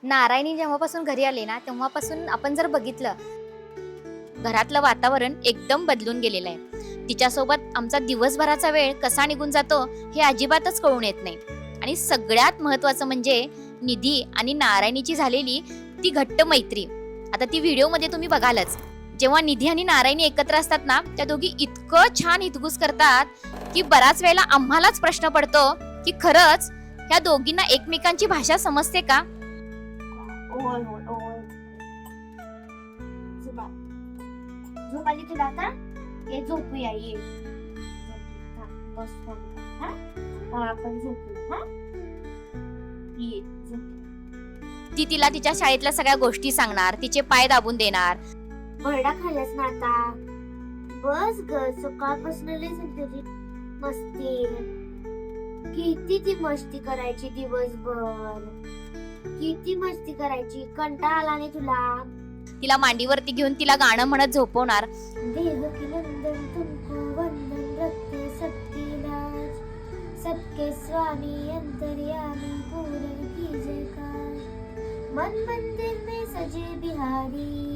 नारायणी जेव्हापासून घरी आली ना, तेव्हापासून आपण जर बघितलं, घरातलं वातावरण एकदम बदलून गेलेलं आहे. तिच्यासोबत आमचा दिवसभराचा वेळ कसा निघून जातो हे अजिबातच कळून येत नाही. आणि सगळ्यात महत्त्वाचं म्हणजे निधी आणि नारायणीची झालेली ती घट्ट मैत्री. आता ती व्हिडिओमध्ये तुम्ही बघालच. जेव्हा निधी आणि नारायणी एकत्र असतात ना, त्या दोघी इतकं छान हितगुज करतात की बराच वेळेला आम्हालाच प्रश्न पडतो की खरंच ह्या दोघींना एकमेकांची भाषा समजते का? होय होय होय. झोप आली तुला आता? ये झोपूया ये. बस हा? आपण झोपूया हा? ये झोप. ती तिला तिच्या शाळेतल्या सगळ्या गोष्टी सांगणार, तिचे पाय दाबून देणार. बरडा खाल्लास ना आता? बस ग, सकाळपासून लय झाली मस्ती. किती ती मस्ती करायची दिवसभर, किती मस्ती करायची. कंटाळा आला नाही तुला? तिला मांडीवरती घेऊन तिला गाणं म्हणत झोपवणार. देवकी नंदन तुमको वंदन रखते सबकी लाज, सबके स्वामी अंतर्यामी पूर्ण कीजिए काज, मन मंदिर में सजे बिहारी.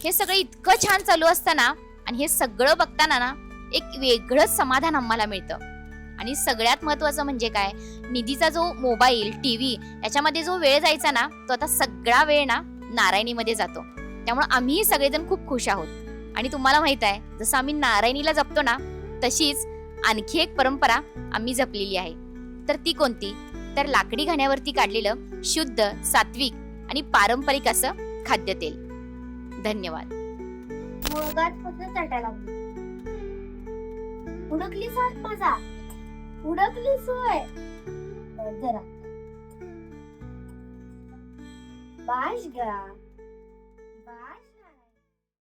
हे सगळं इतकं छान चालू असताना आणि हे सगळं बघताना ना एक वेगळंच समाधान आम्हाला मिळतं. आणि सगळ्यात महत्वाचं म्हणजे काय, निधीचा जो मोबाईल टीव्ही याच्यामध्ये जो वेळ जायचा ना, तो आता सगळा वेळ ना नारायणीमध्ये जातो. त्यामुळे आम्ही सगळेजण खूप खुश आहोत. आणि तुम्हाला माहित आहे, जसं आम्ही नारायणीला जपतो ना, तशीच आणखी एक परंपरा आम्ही जपलेली आहे. तर ती कोणती? तर लाकडी घाण्यावरती काढलेलं शुद्ध, सात्विक आणि पारंपरिक असं खाद्यतेल. धन्यवाद. मगात फक्त चाटायला लागली. उडकलीस हात माझा, उडकलीस होय. जरा बाश गा.